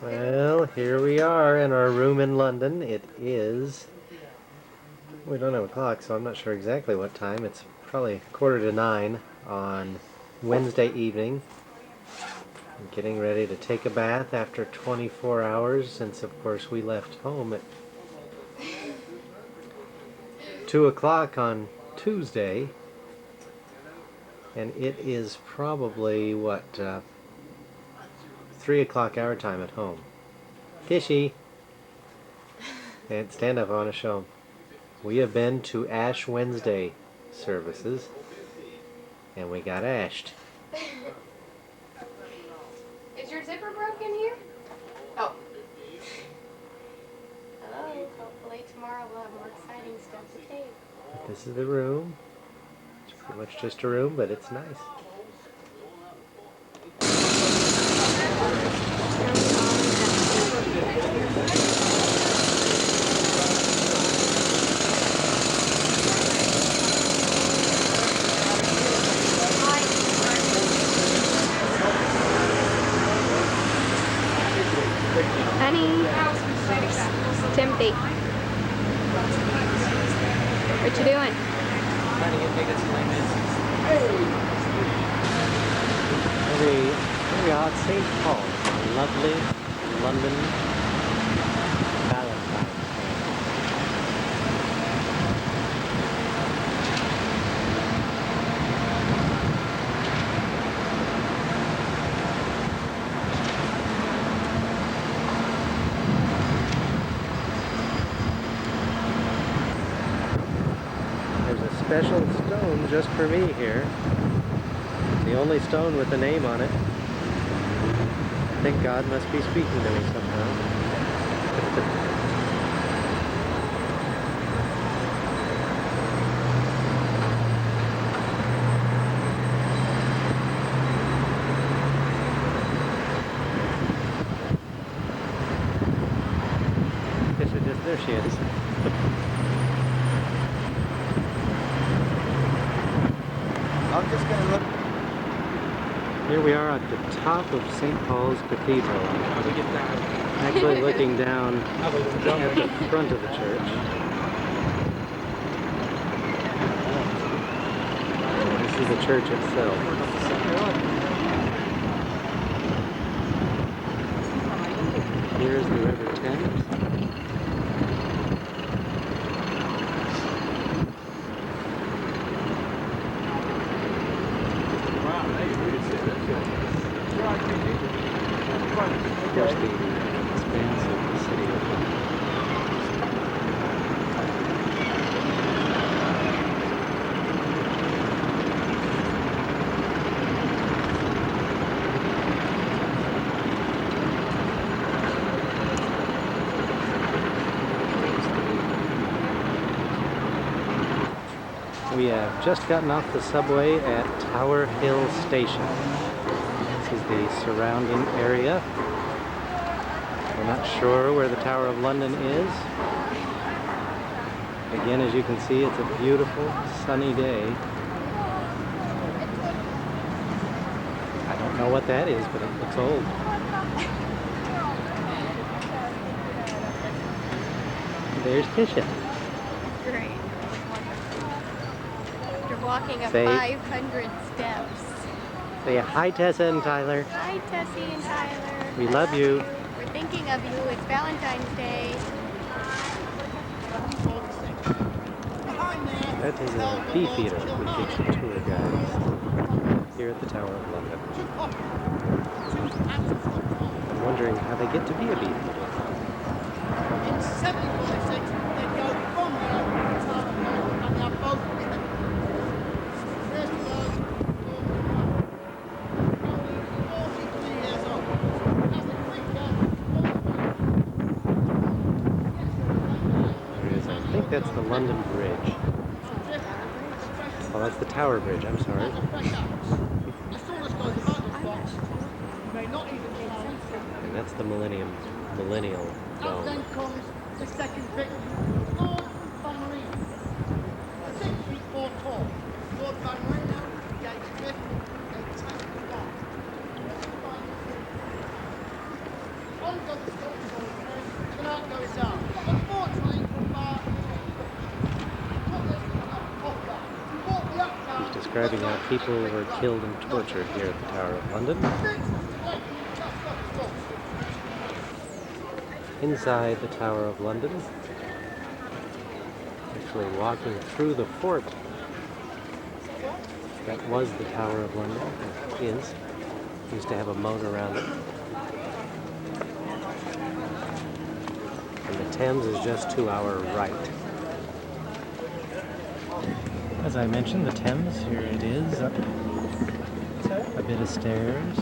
Well, here we are in our room in London. It is, we don't have a clock, so I'm not sure exactly what time. It's probably 8:45 on Wednesday evening. I'm getting ready to take a bath after 24 hours since, of course, we left home at 2 o'clock on Tuesday. And it is probably, 3 o'clock our time at home. Kishy! And stand up, I want to show 'em. We have been to Ash Wednesday services, and we got ashed. Is your zipper broken here? Oh. Hello. Hopefully tomorrow we'll have more exciting stuff to tape. This is the room. It's pretty much just a room, but it's nice. Honey, Timothy, what you doing? Here we are at St. Paul, a lovely London Valentine's Day. There's a special stone just for me here. The only stone with a name on it. I think God must be speaking to me somehow. There she is. I'm just going to look. Here we are at the top of St. Paul's Cathedral. How do we get down? Actually looking down at the front of the church. This is the church itself. Here's the River Thames. Of course, the expanse of the city of London. We have just gotten off the subway at Tower Hill Station. This is the surrounding area. We're not sure where the Tower of London is. Again, as you can see, it's a beautiful, sunny day. I don't know what that is, but it looks old. There's Tisha. Great. After walking up Say- 500 steps. Say hi, Tessa and Tyler. Hi, Tessie and Tyler. We I love you. We're thinking of you. It's Valentine's Day. That is a beefeater vacation tour, guys, here at the Tower of London. I'm wondering how they get to be a beefeater. In 746, they go from there to Tower Hill and they have both. First of all, only 43 years old. As a quick There it is. I think that's the London Bridge. Oh, that's the Tower Bridge. I'm sorry. as soon as goes about the box, you may not even be able And that's the Millennial And Dome. then comes the second victim, Lord Van Reen. 6 feet 4 tall. Lord Van Reen, gate 50, gate 10 to 1. On the that goes up. Unfortunately, He's describing how people were killed and tortured here at the Tower of London. Inside the Tower of London, actually walking through the fort that was the Tower of London, or is. Used to have a moat around it. And the Thames is just to our right. As I mentioned, the Thames, here it is, up a bit of stairs.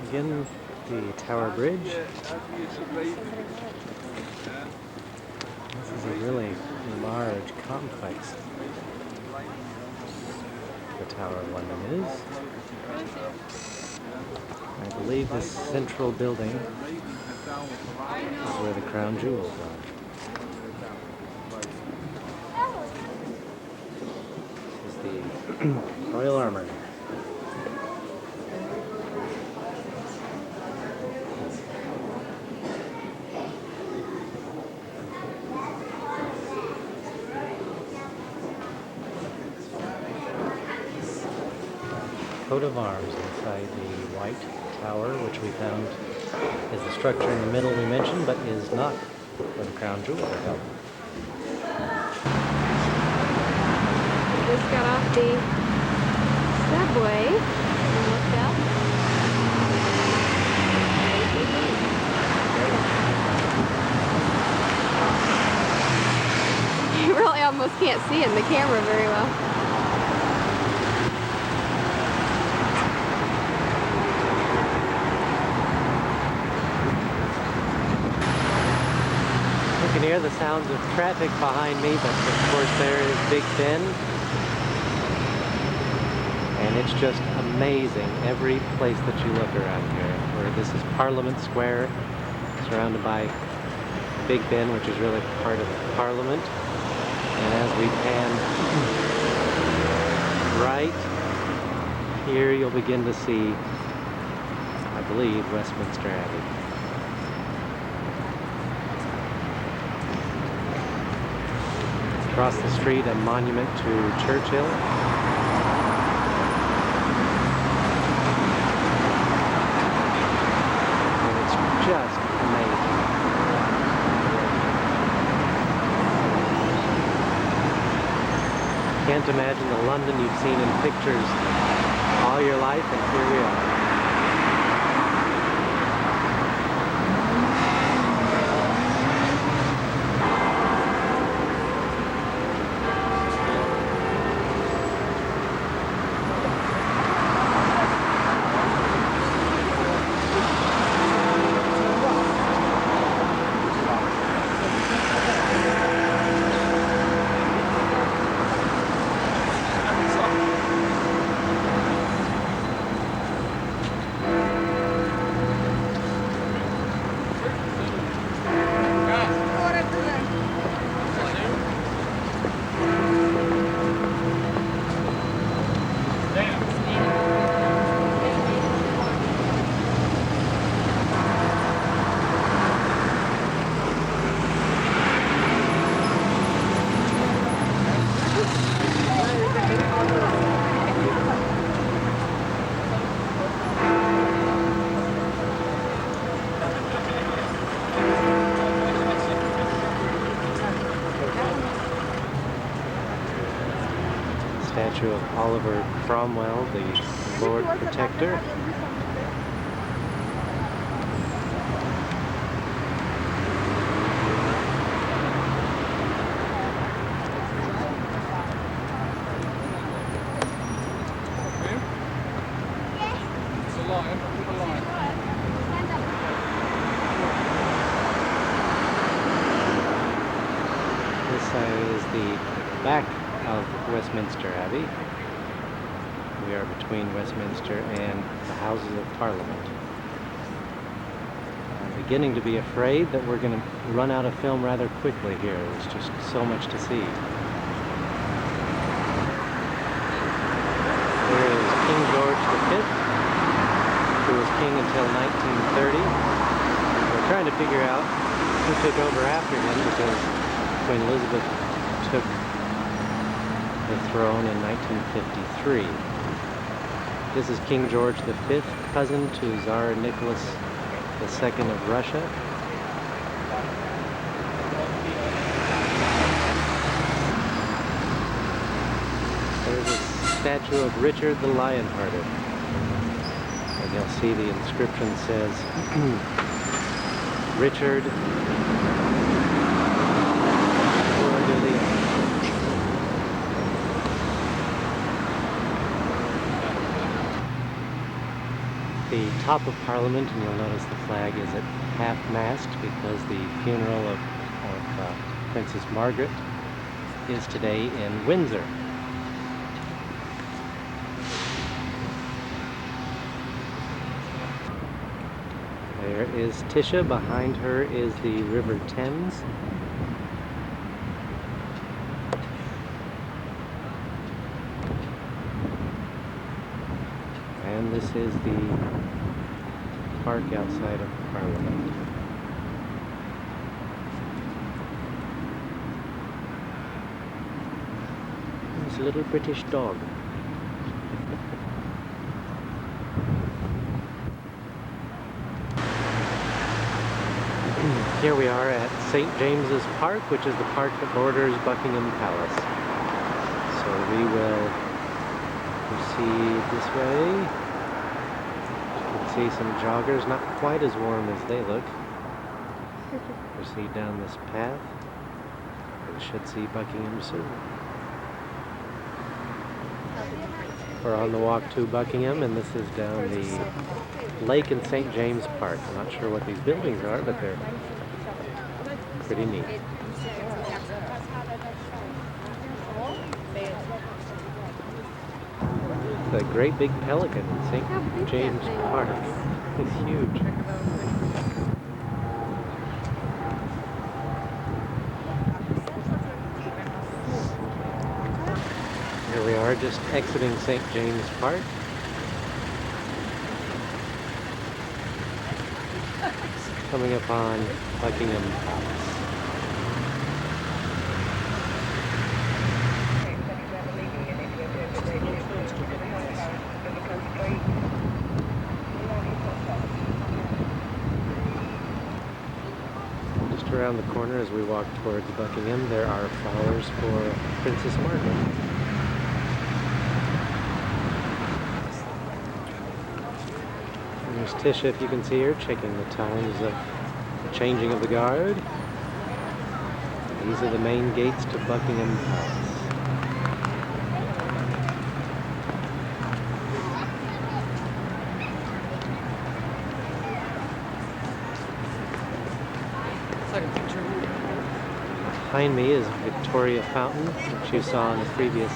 Again, the Tower Bridge. This is a really large complex. The Tower of London is. I believe this central building is where the crown jewels are. This is the Royal Armoury. Coat of arms inside the white tower, which we found is the structure in the middle we mentioned, but is not where the crown jewels are held. We just got off the subway and looked up. You really almost can't see it in the camera very well. You can hear the sounds of traffic behind me, but of course there is Big Ben. And it's just amazing every place that you look around here. Where this is Parliament Square, surrounded by Big Ben, which is really part of Parliament. And as we pan right here, you'll begin to see, I believe, Westminster Abbey. Across the street, a monument to Churchill. And it's just amazing. Can't imagine the London you've seen in pictures all your life, and here we are. Statue of Oliver Cromwell, the Lord Protector. This is the back of Westminster Abbey. We are between Westminster and the Houses of Parliament. I'm beginning to be afraid that we're going to run out of film rather quickly here. There's just so much to see. Here is King George V, who was king until 1930. trying to figure out who took over after him because Queen Elizabeth took the throne in 1953. This is King George V, cousin to Tsar Nicholas II of Russia. There's a statue of Richard the Lionhearted. And you'll see the inscription says, Richard, the top of Parliament, and you'll notice the flag is at half-mast because the funeral of Princess Margaret is today in Windsor. There is Tisha. Behind her is the River Thames. And this is the park outside of Parliament. There's a little British dog. Here we are at St. James's Park, which is the park that borders Buckingham Palace. So we will proceed this way. You can see some joggers, not quite as warm as they look. Proceed down this path. We should see Buckingham soon. We're on the walk to Buckingham, and this is down the lake in St. James Park. I'm not sure what these buildings are, but they're pretty neat. The great big pelican in St. James Park. It's huge. Here we are just exiting St. James Park. Coming upon Buckingham Palace. Just around the corner as we walk towards Buckingham, there are flowers for Princess Margaret. There's Tisha, if you can see her, checking the times of the changing of the guard. These are the main gates to Buckingham Palace. Behind me is Victoria Fountain, which you saw in the previous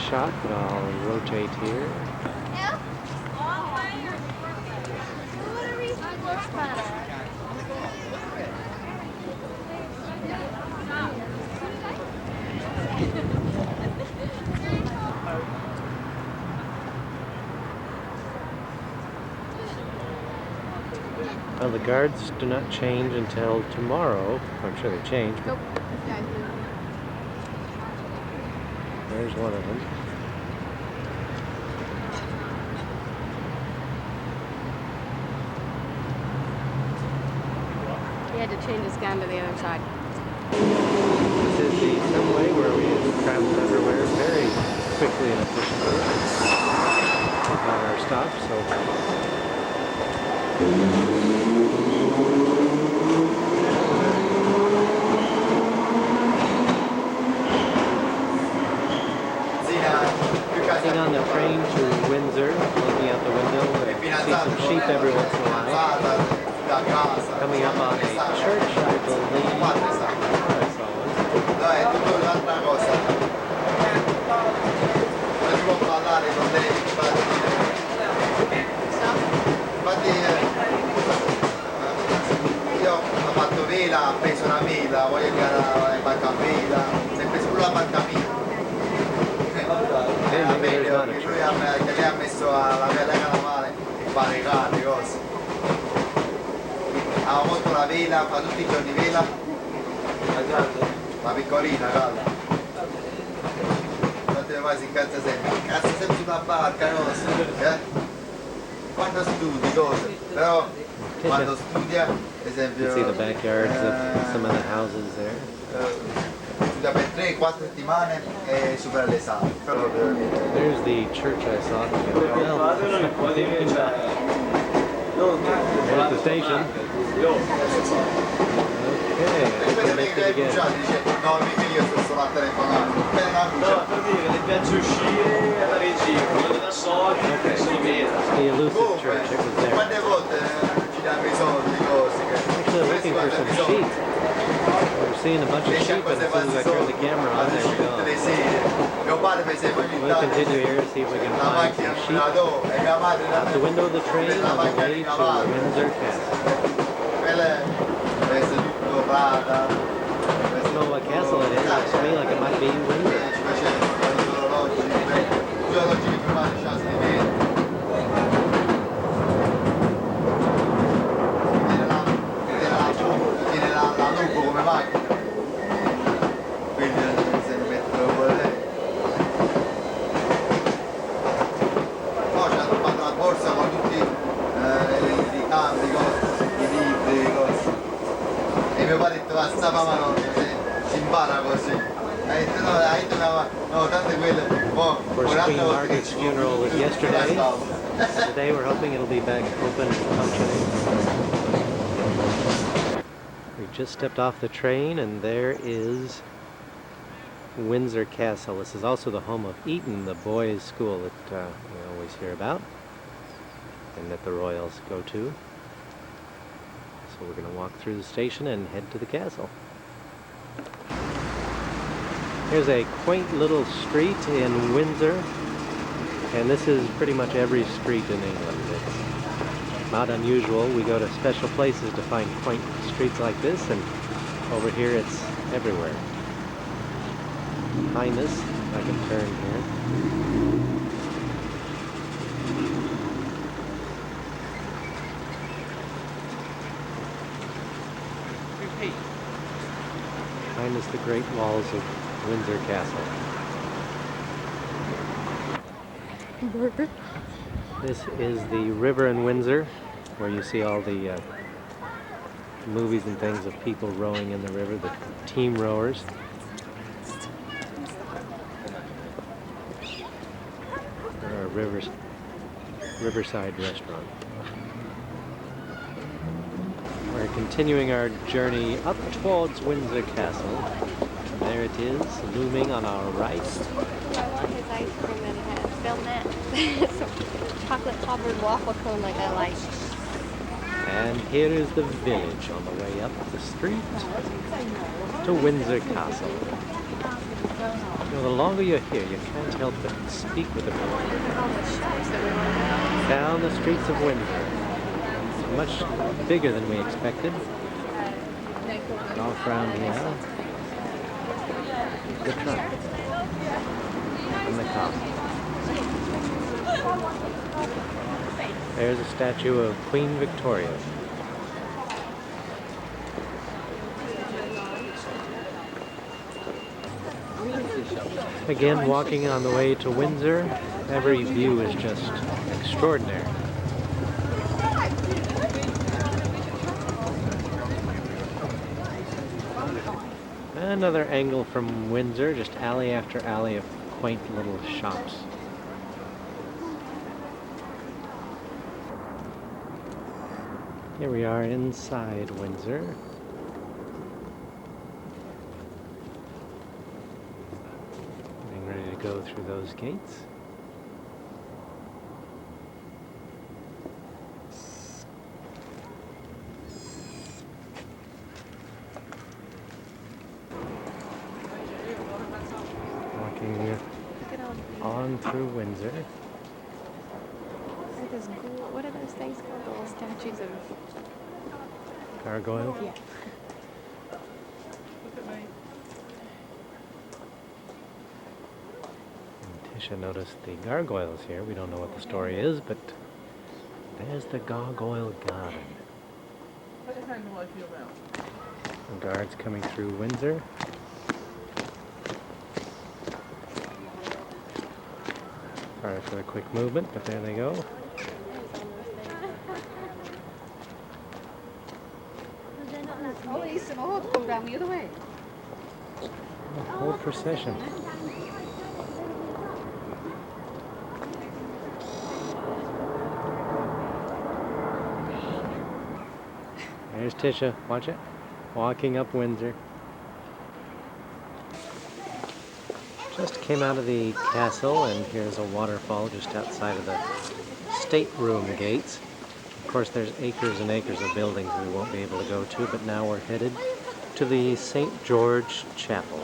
shot, but I'll rotate here. Well, the guards do not change until tomorrow. I'm sure they change. But Nope. there's one of them. He had to change his gun to the other side. This is the subway where we travel everywhere very quickly and efficiently. About our stop, so. Getting on the train to Windsor, looking out the window, see some sheep every once in a while. Coming up on a church, I believe. I saw one. Dai, è tutta un'altra cosa. Non si può parlare con dei infatti io ho fatto vela, ho preso una vela, voglio andare a barca a vela, si è preso pure la barca mia. È meglio che lei ha messo la vela navale, barricate, cose. ama molto la vela, fa tutti i giorni vela. La grande? La piccolina, calma. Infatti poi si incazza sempre sulla barca, no? Quando studi cose, però quando studia, ad You esempio, can see the backyards of some of the houses there. studia per 3-4 settimane e supera l'esame. There's the church I saw. There's the station. Okay, E quello lì che hai bruciato dice, no, mica io sto solo a telefonare. No, per dire che le piace uscire e andare in giro, quello da soli, sono meno. The elusive church, it was there. Quante volte ci danno i soldi, cose che... Actually looking for some sheep. We're seeing a bunch of sheep, and as soon as I turn the camera on, there we Tutte le go. sere. Mio padre per esempio ogni We'll tanto continue here to see if we can la find macchina some non la sheep do e mia madre out the window of the train on the way to Windsor Castle. quella è tutto Prada. I don't know what castle it is. Looks to me like it might be Windsor. Ci facevano gli orologi, gli orologi che prima lasciassi di vedere. Tiene la lupo come macchina. Quindi se ne mettono pure lei. Poi ci hanno fatto la borsa con tutti i cambi, i libri, cose. E mio padre ha detto, ma sta mamma no, si impara così. Ha detto no, tante quelle. Of course, Queen Margaret's funeral was yesterday. Today we're hoping it'll be back open punctually. We just stepped off the train, and there is Windsor Castle. This is also the home of Eton, the boys' school that we always hear about and that the royals go to. So we're going to walk through the station and head to the castle. Here's a quaint little street in Windsor, and this is pretty much every street in England. It's not unusual. We go to special places to find quaint streets like this, and over here it's everywhere. Behind this, I can turn here. Behind us, the great walls of Windsor Castle. This is the river in Windsor, where you see all the movies and things of people rowing in the river, the team rowers. There are riverside restaurant. We're continuing our journey up towards Windsor Castle. And there it is, looming on our right. I want his ice cream that he has. Film that. Chocolate covered waffle cone like I like. And here is the village on the way up the street to Windsor Castle. You know, the longer you're here, you can't help but speak with everyone. Look at all the shops that we went to. Down the streets of Windsor. It's much bigger than we expected. Off around here. The trunk. And the castle. There's a statue of Queen Victoria. Again, walking on the way to Windsor, every view is just extraordinary. Another angle from Windsor, just alley after alley of quaint little shops. Here we are inside Windsor. Getting ready to go through those gates. Walking Look at all on through Windsor. this ghoul. What are those things called? The little statues of. Gargoyle. Yeah. Tisha noticed the gargoyles here. We don't know what the story is, but there's the Gargoyle Garden. The guards coming through Windsor. Sorry for the quick movement, but there they go. Oh, East and all come down the other way. A whole procession. There's Tisha, watch it, walking up Windsor. Just came out of the castle, and here's a waterfall just outside of the stateroom gates. Of course, there's acres and acres of buildings we won't be able to go to, but now we're headed to the St. George Chapel,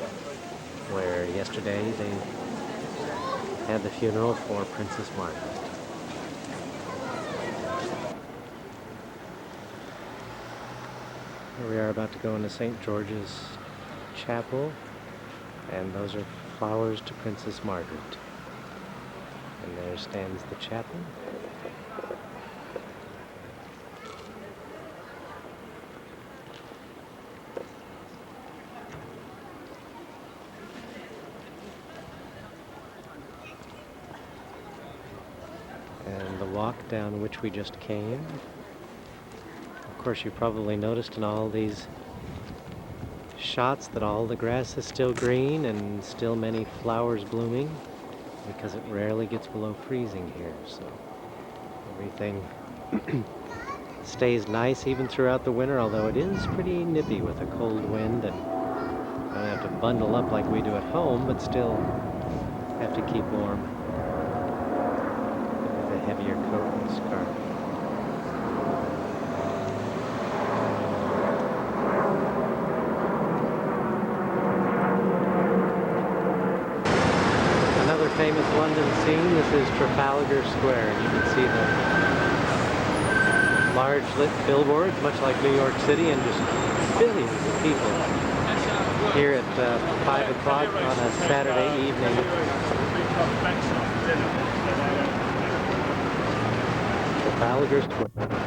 where yesterday they had the funeral for Princess Margaret. Here we are about to go into St. George's Chapel, and those are flowers to Princess Margaret. And there stands the chapel. And the walk down which we just came. Of course, you probably noticed in all these shots that all the grass is still green and still many flowers blooming, because it rarely gets below freezing here, so everything stays nice even throughout the winter, although it is pretty nippy with a cold wind, and you don't have to bundle up like we do at home, but still have to keep warm with a heavier coat and scarf. Another famous London scene. This is Trafalgar Square, and you can see the large lit billboards, much like New York City, and just billions of people here at 5 o'clock on a Saturday evening. Trafalgar Square.